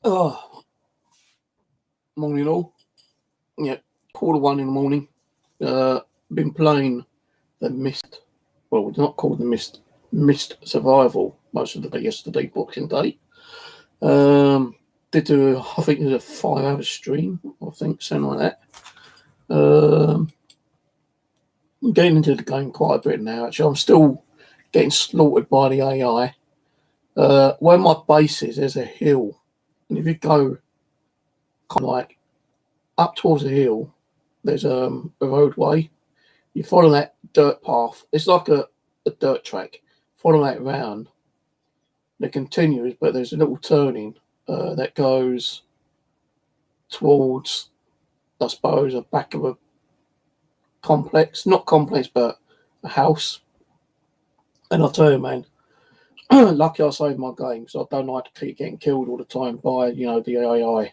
Oh, morning all. Yeah, 1:15 in the morning. Been playing the Mist. Well, it's not called the Mist. Mist Survival most of the day yesterday, Boxing Day. Did do, I think it was a 5-hour stream, I think, something like that. I'm getting into the game quite a bit now, actually. I'm still getting slaughtered by the AI. Where my base is, there's a hill. And if you go kind of like up towards the hill, there's a roadway. You follow that dirt path. It's like a dirt track. Follow that round. It continues, but there's a little turning that goes towards, I suppose, the back of a complex. Not complex, but a house. And I'll tell you, man, lucky I saved my game, so I don't like to keep getting killed all the time by, the AI.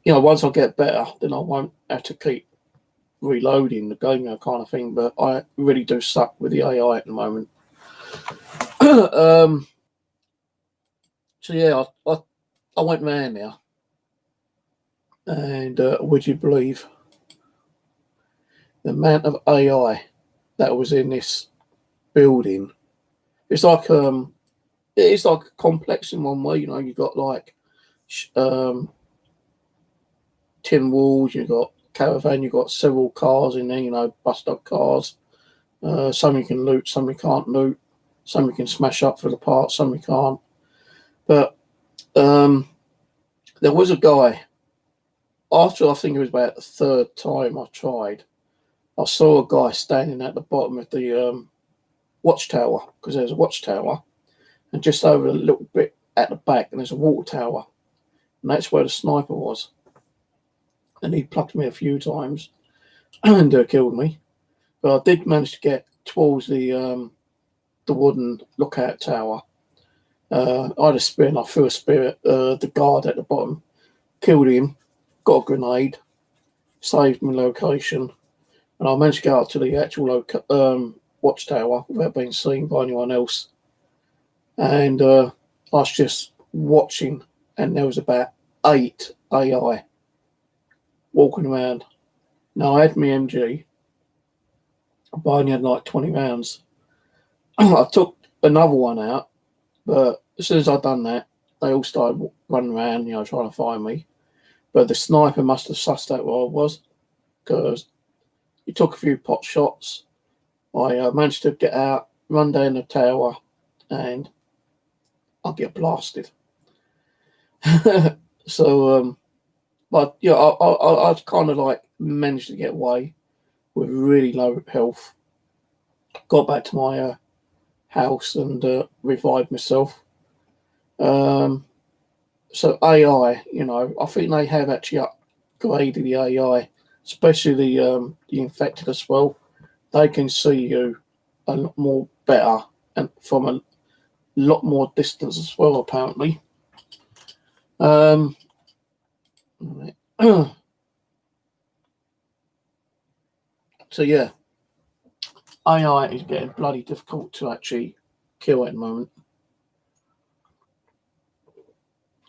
Once I get better, then I won't have to keep reloading the game, kind of thing. But I really do suck with the AI at the moment. So yeah, I went round now, and would you believe the amount of AI that was in this building? It's like a complex in one way. You got like tin walls, you got caravan, you got several cars in there. Bust up cars. Some you can loot, some you can't loot. Some you can smash up for the parts, some you can't. But there was a guy, after I think it was about the third time I tried, I saw a guy standing at the bottom of the watchtower, because there's a watchtower, and just over a little bit at the back, and there's a water tower, and that's where the sniper was. And he plucked me a few times and killed me. But I did manage to get towards the wooden lookout tower. I had a spear, and I threw a spear at the guard at the bottom, killed him, got a grenade, saved my location, and I managed to go out to the actual watchtower without being seen by anyone else. And I was just watching, and there was about 8 AI walking around. Now, I had my MG, but I only had like 20 rounds. I took another one out, but as soon as I'd done that, they all started running around, trying to find me. But the sniper must have sussed out where I was, because he took a few pot shots. I managed to get out, run down the tower, and I get blasted. So, but yeah, I kind of like managed to get away with really low health. Got back to my house and revived myself. So AI, I think they have actually upgraded the AI, especially the infected as well. They can see you a lot more better and from a lot more distance as well, apparently. So yeah, AI is getting bloody difficult to actually kill at the moment.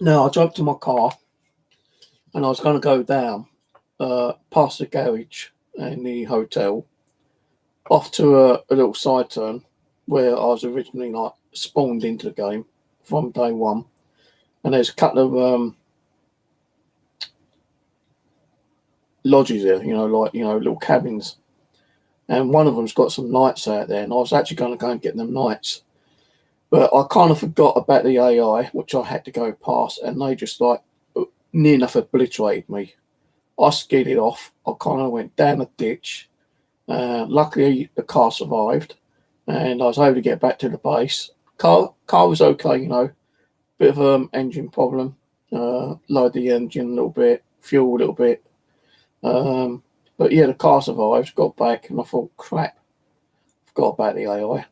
Now, I jumped in my car and I was going to go down past the garage and the hotel, off to a little side turn where I was originally like spawned into the game from day one. And there's a couple of lodges there, little cabins. And one of them's got some lights out there, and I was actually going to go and get them lights. But I kind of forgot about the AI, which I had to go past, and they just like near enough obliterated me. I skidded off. I kind of went down a ditch. Luckily, the car survived, and I was able to get back to the base. Car was okay, bit of engine problem. Lowered the engine a little bit, fuel a little bit. But yeah, the car survived, got back, and I thought, crap, forgot about the AI.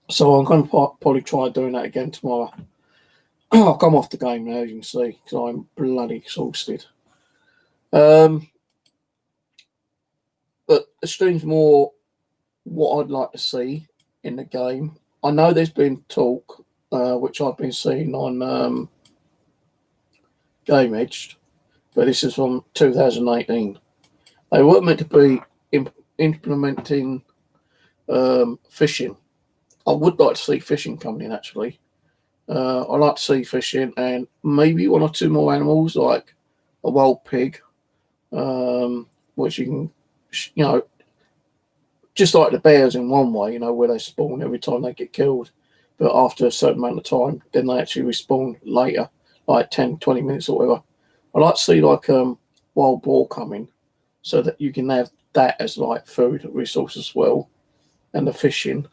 So I'm going to probably try doing that again tomorrow. I'll come off the game now, as you can see, because I'm bloody exhausted. But the stream's more what I'd like to see in the game. I know there's been talk, which I've been seeing on Game Edge, but this is from 2018. They weren't meant to be implementing fishing. I would like to see fishing coming in, actually. I like to see fishing and maybe one or two more animals, like a wild pig, which you can, just like the bears in one way, where they spawn every time they get killed. But after a certain amount of time, then they actually respawn later, like 10, 20 minutes or whatever. I like to see like wild boar coming so that you can have that as like food resource as well, and the fishing.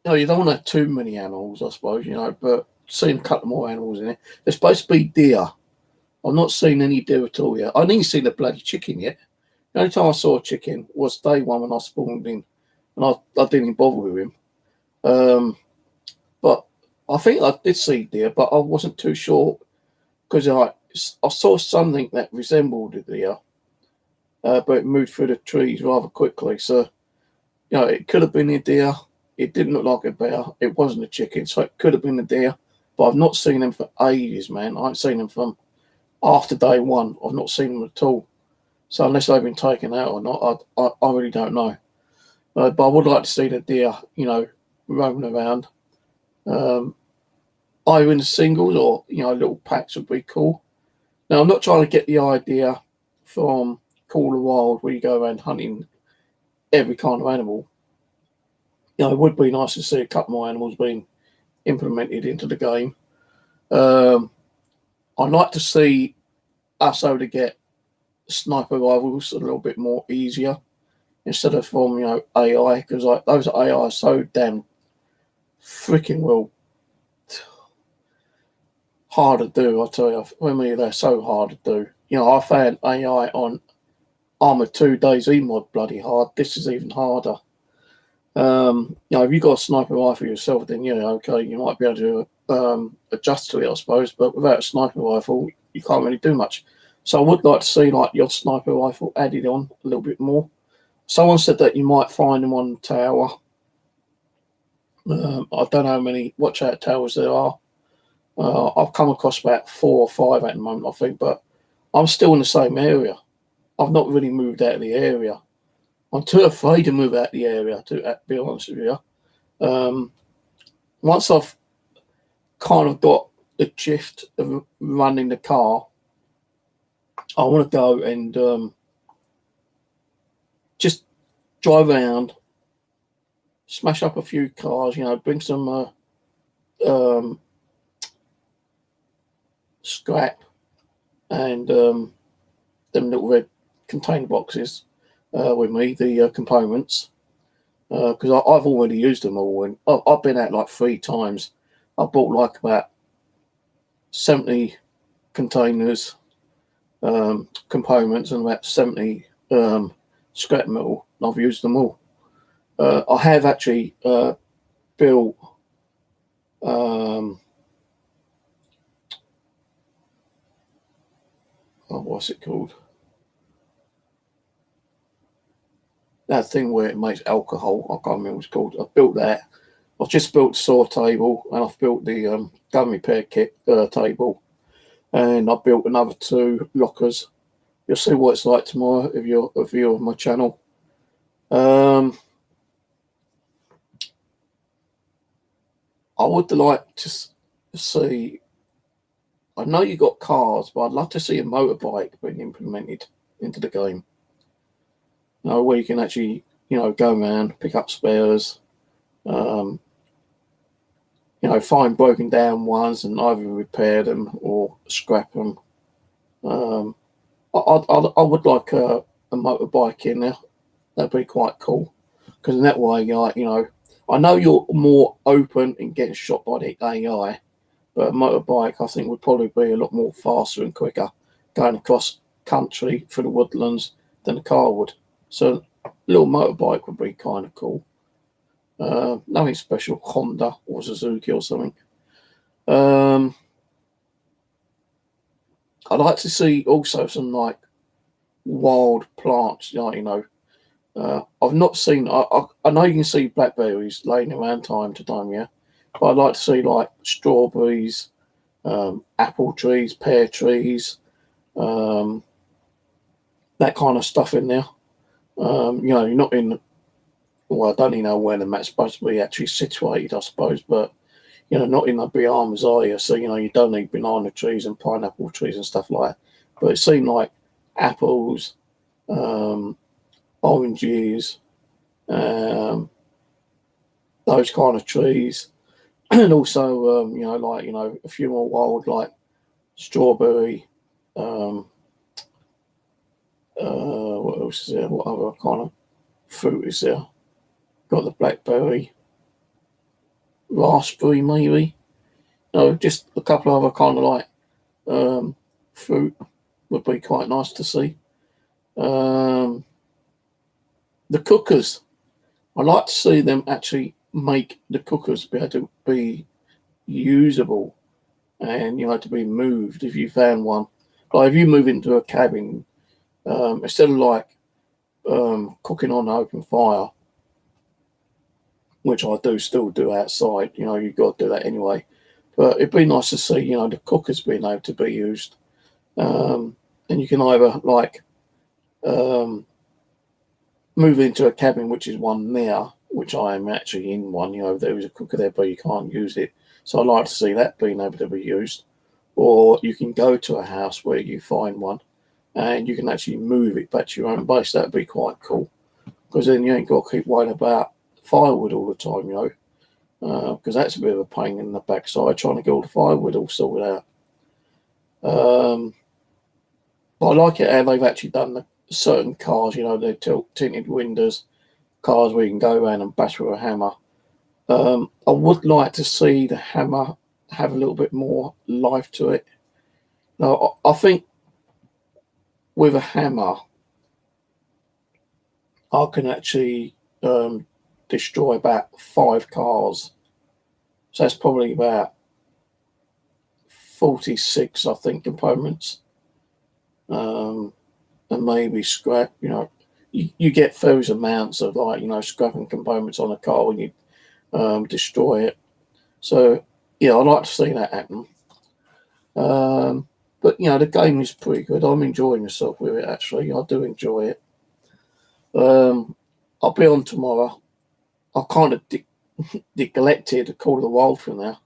No, you don't want to have too many animals, I suppose, but seeing a couple more animals in it. There's supposed to be deer. I've not seen any deer at all yet. I didn't see the bloody chicken yet. The only time I saw a chicken was day one when I spawned in, and I didn't bother with him. But I think I did see deer, but I wasn't too sure because I saw something that resembled a deer, but it moved through the trees rather quickly. So, it could have been a deer. It didn't look like a bear. It wasn't a chicken, so it could have been a deer. But I've not seen them for ages, man. I haven't seen them from after day one. I've not seen them at all. So unless they've been taken out or not, I really don't know. But I would like to see the deer, roaming around. Either in the singles or, little packs would be cool. Now, I'm not trying to get the idea from Call of the Wild where you go around hunting every kind of animal. It would be nice to see a couple more animals being implemented into the game. I'd like to see us able to get sniper rifles a little bit more easier instead of from AI, because like those AI are so damn freaking well hard to do. I tell you, for me they're so hard to do. I found AI on Armored 2 DayZ mod bloody hard. This is even harder. If you got a sniper rifle yourself, then okay, you might be able to adjust to it, I suppose. But without a sniper rifle, you can't really do much. So I would like to see like your sniper rifle added on a little bit more. Someone said that you might find them on the tower. I don't know how many watch-out towers there are. I've come across about 4 or 5 at the moment, I think, but I'm still in the same area. I've not really moved out of the area. I'm too afraid to move out of the area, to be honest with you. Once I've kind of got the gist of running the car, I want to go and just drive around, smash up a few cars, bring some scrap and them little red container boxes with me, the components, because I've already used them all, and I've been out like 3 times. I bought like about 70 containers, components, and about 70 scrap metal. I've used them all. I have actually built what's it called? That thing where it makes alcohol. I can't remember what it's called. I've built that. I've just built the saw table, and I've built the gun repair kit table, and I've built another 2 lockers. You'll see what it's like tomorrow if you're a viewer of my channel. I would like to see. I know you got cars, but I'd love to see a motorbike being implemented into the game. Where you can actually, go around, pick up spares, find broken down ones and either repair them or scrap them. I would like a motorbike in there. That'd be quite cool, because in that way, I know you're more open in getting shot by the AI, but a motorbike I think would probably be a lot more faster and quicker going across country through the woodlands than a car would. So a little motorbike would be kind of cool. Nothing special, Honda or Suzuki or something. I'd like to see also some like wild plants, I've not seen. I know you can see blackberries laying around time to time, yeah, but I'd like to see like strawberries, apple trees, pear trees, that kind of stuff in there. You're not in. Well, I don't even know where the map's supposed to be actually situated, I suppose, but not in the Bahamas area. So you don't need banana trees and pineapple trees and stuff like that. But it seemed like apples, oranges, um, those kind of trees, and also a few more wild like strawberry. What else is there? What other kind of fruit is there? Got the blackberry, raspberry, maybe. No, just a couple of other kind of like fruit would be quite nice to see. The cookers, I'd like to see them actually make the cookers be able to be usable and to be moved if you found one. Like if you move into a cabin, instead of like cooking on open fire, which I do still do outside, you've got to do that anyway. But it'd be nice to see, the cookers being able to be used. And you can either like move into a cabin, which is one now, which I am actually in one, there is a cooker there, but you can't use it. So I'd like to see that being able to be used. Or you can go to a house where you find one and you can actually move it back to your own base. That'd be quite cool. Because then you ain't got to keep worrying about firewood all the time, because that's a bit of a pain in the backside trying to get all the firewood all sorted out. But I like it how they've actually done certain cars, they're tinted windows, cars where you can go around and bash with a hammer. I would like to see the hammer have a little bit more life to it. Now, I think with a hammer, I can actually destroy about 5 cars. So that's probably about 46, I think, components. And maybe scrap, you get those amounts of like, scrapping components on a car when you destroy it. So, yeah, I'd like to see that happen. But, the game is pretty good. I'm enjoying myself with it, actually. I do enjoy it. I'll be on tomorrow. I've kind of neglected Call of the Wild for now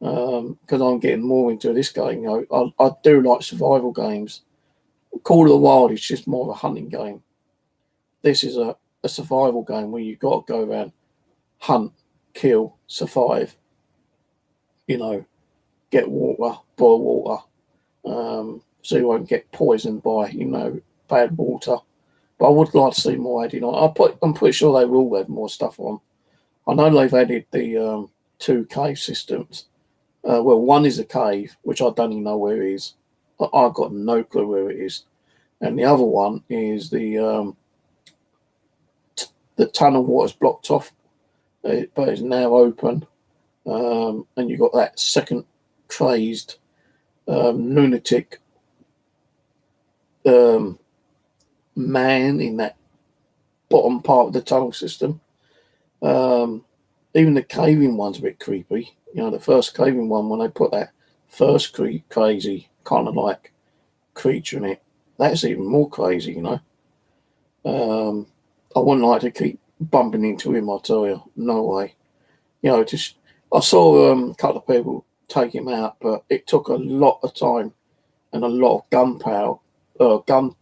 because I'm getting more into this game. I do like survival games. Call of the Wild is just more of a hunting game. This is a survival game where you've got to go around, hunt, kill, survive, get water, boil water, so you won't get poisoned by, bad water. But I would like to see more added on. I'm pretty sure they will add more stuff on. I know they've added the 2 cave systems. Well, one is a cave, which I don't even know where it is. I've got no clue where it is. And the other one is the tunnel water's blocked off, but it's now open. And you've got that second crazed lunatic man in that bottom part of the tunnel system. Even the caving one's a bit creepy. The first caving one, when they put that first crazy kind of like creature in it, that's even more crazy, I wouldn't like to keep bumping into him, I tell you. No way. I saw a couple of people take him out, but it took a lot of time and a lot of gunpowder, can't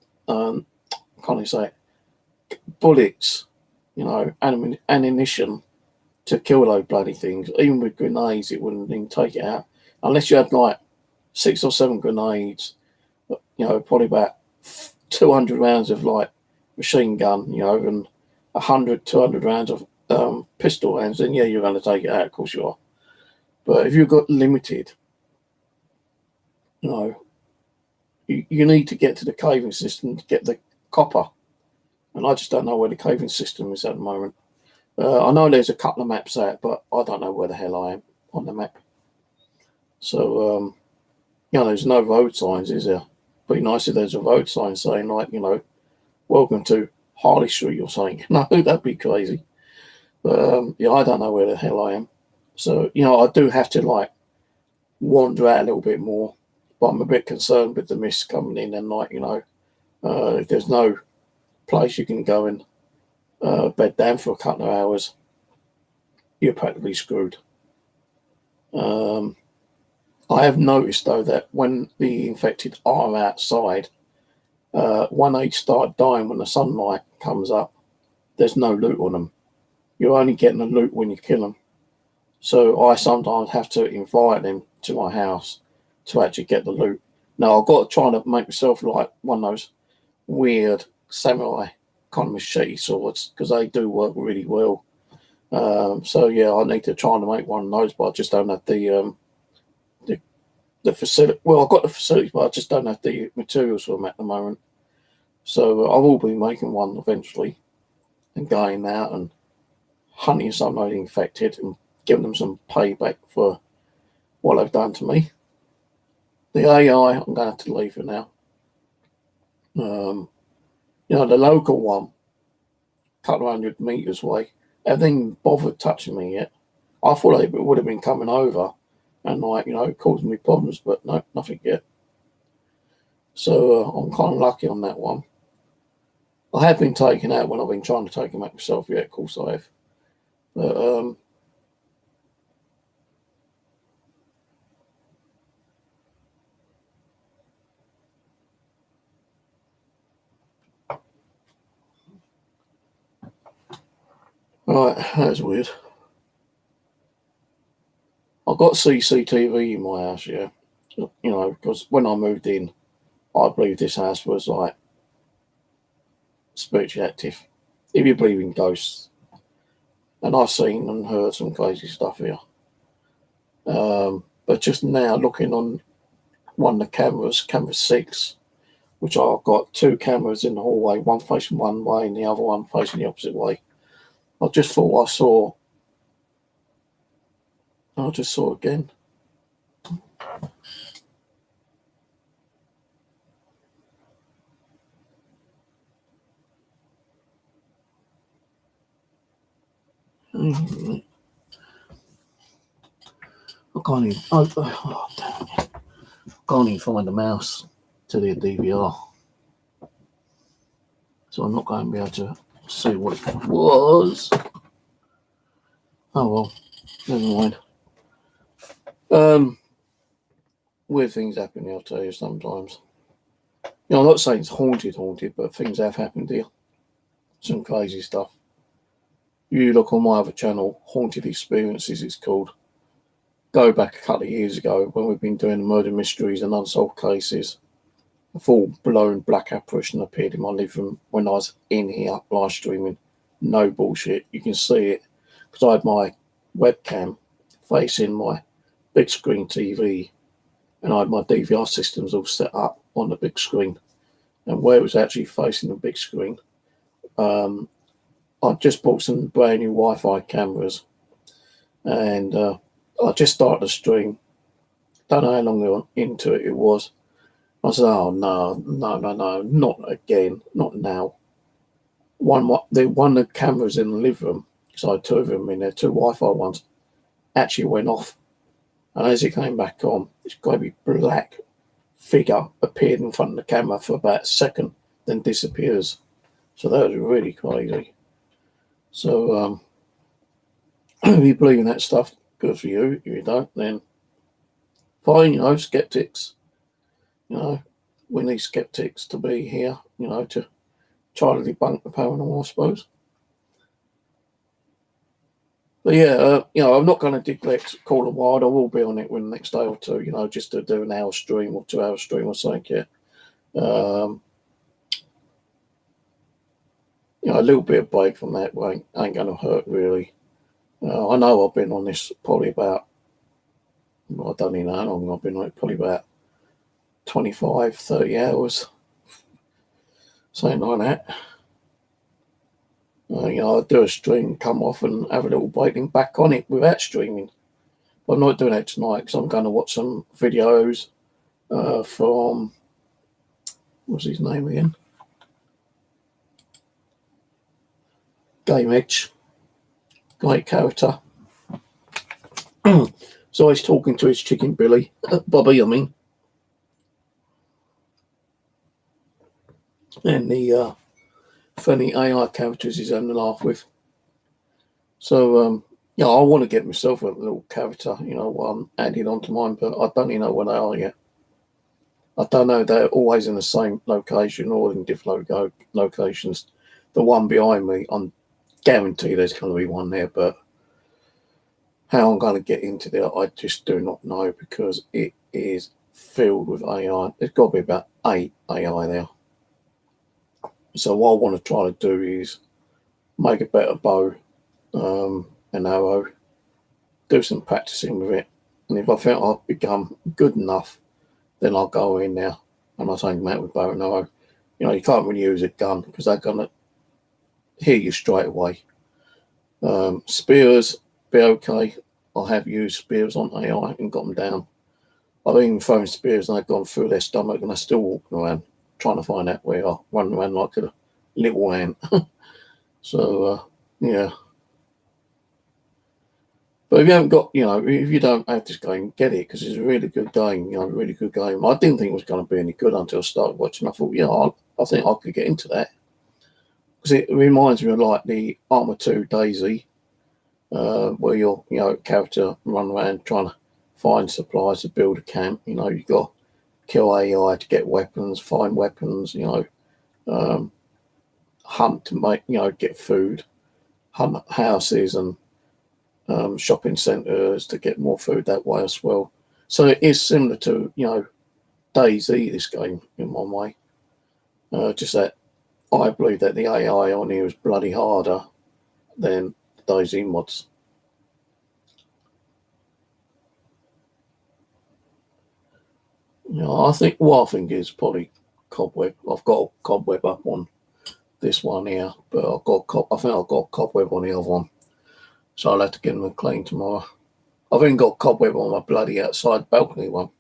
I say it? Bullets, ammunition to kill those bloody things. Even with grenades, it wouldn't even take it out. Unless you had like 6 or 7 grenades, probably about 200 rounds of like machine gun, and 100, 200 rounds of pistol rounds, then yeah, you're going to take it out, of course you are. But if you've got limited, you need to get to the caving system to get the copper. And I just don't know where the caving system is at the moment. I know there's a couple of maps out, but I don't know where the hell I am on the map. So, You know, there's no road signs, is there? Pretty nice if there's a road sign saying, like, you know, welcome to Harley Street or something. No, that'd be crazy. But yeah, I don't know where the hell I am. So, you know, I do have to like wander out a little bit more. But I'm a bit concerned with the mist coming in and like, you know, if there's no place you can go and bed down for a couple of hours, you're practically screwed. I have noticed though that when the infected are outside, when they start dying when the sunlight comes up, there's no loot on them. You're only getting a loot when you kill them. So I sometimes have to invite them to my house to actually get the loot. Now I've got to try to make myself like one of those weird samurai kind of machete swords because they do work really well. So yeah, I need to try to make one of those, but I just don't have the facility. Well, I've got the facilities, but I just don't have the materials for them at the moment. So I will be making one eventually and going out and hunting some of the infected and giving them some payback for what they've done to me. The AI, I'm going to have to leave for now. You know, the local one, a couple of 100 meters away, haven't bothered touching me yet. I thought they would have been coming over and, like, you know, causing me problems, but no, nothing yet. So I'm kind of lucky on that one. I have been taken out when I've been trying to take him out myself. Yeah, of course I have. But right, that's weird. I've got CCTV in my house, yeah. You know, because when I moved in, I believe this house was like spiritually active. If you believe in ghosts, and I've seen and heard some crazy stuff here. But just now, looking on one of the cameras, camera 6, which I've got 2 cameras in the hallway, one facing one way and the other one facing the opposite way. I just thought I just saw again. I can't even. Oh damn it! I can't even find the mouse to the DVR, so I'm not going to be able to see what it was. Oh well, never mind. Weird things happen, I'll tell you sometimes. You know, I'm not saying it's haunted, but things have happened here. Some crazy stuff. You look on my other channel, Haunted Experiences, it's called. Go back a couple of years ago when we've been doing murder mysteries and unsolved cases. A full-blown black apparition appeared in my living room when I was in here live streaming. No bullshit. You can see it because I had my webcam facing my big screen TV and I had my DVR systems all set up on the big screen. And where it was actually facing the big screen, I just bought some brand new Wi-Fi cameras and I just started the stream. Don't know how long into it was. I said, oh, no, not again, not now. One of the cameras in the living room, so I had 2 of them in there, 2 Wi-Fi ones, actually went off. And as it came back on, this great black figure appeared in front of the camera for about a second, then disappears. So that was really crazy. So if you believe in that stuff, good for you. If you don't, then fine, you know, skeptics. You know, we need skeptics to be here, you know, to try to debunk the paranormal, I suppose. But yeah, you know, I'm not going to neglect Call of Wild. I will be on it in the next day or 2, you know, just to do an hour stream or 2 hour stream or something, yeah. You know, a little bit of break from that ain't going to hurt, really. I know I've been on this probably about, I don't even know how long I've been on it, probably about 25, 30 hours, something like that. You know, I'll do a stream, come off and have a little break and back on it without streaming. But I'm not doing that tonight because I'm going to watch some videos from, what's his name again? Game Edge. Great character. So he's talking to his chicken Billy, Bobby, I mean. And the funny AI characters he's having a laugh with. So, yeah, I want to get myself a little character, added onto mine, but I don't even know where they are yet. I don't know, they're always in the same location or in different locations. The one behind me, I'm guaranteed there's going to be one there, but how I'm going to get into there, I just do not know, because it is filled with AI. There's got to be about 8 AI there. So what I want to try to do is make a better bow, an arrow, do some practicing with it, and if I think I've become good enough, then I'll go in there and I'll take them out with bow and arrow. You can't really use a gun because they're going to hit you straight away. Spears, be okay. I have used spears on AI and got them down. I've even thrown spears and they've gone through their stomach and they're still walking around trying to find out where I run around like a little ant. So, yeah. But if you haven't got, if you don't have this game, get it, because it's a really good game, really good game. I didn't think it was going to be any good until I started watching. I thought, I think I could get into that. Because it reminds me of like the Arma 2 Daisy, where your character run around trying to find supplies to build a camp. You've got to kill AI to get weapons, find weapons, hunt to make, get food, hunt houses and shopping centres to get more food that way as well. So it is similar to, Daisy, this game, in one way. Just that I believe that the AI on here is bloody harder than Daisy mods. I think what I think is probably cobweb. I've got a cobweb up on this one here, but I think I've got a cobweb on the other one. So I'll have to get them clean tomorrow. I've even got cobweb on my bloody outside balcony one.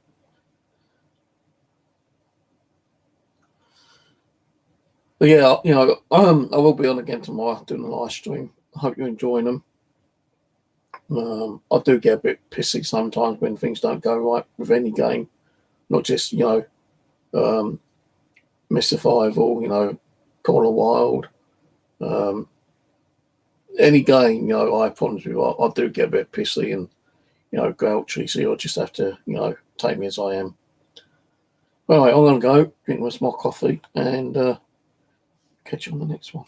But yeah, I will be on again tomorrow doing a live stream. I hope you're enjoying them. I do get a bit pissy sometimes when things don't go right with any game, not just Mr. Survival, Call of Wild, any game. I have problems with. I do get a bit pissy and grouchy, so I just have to take me as I am. All right, I'm going to go drink my coffee and catch you on the next one.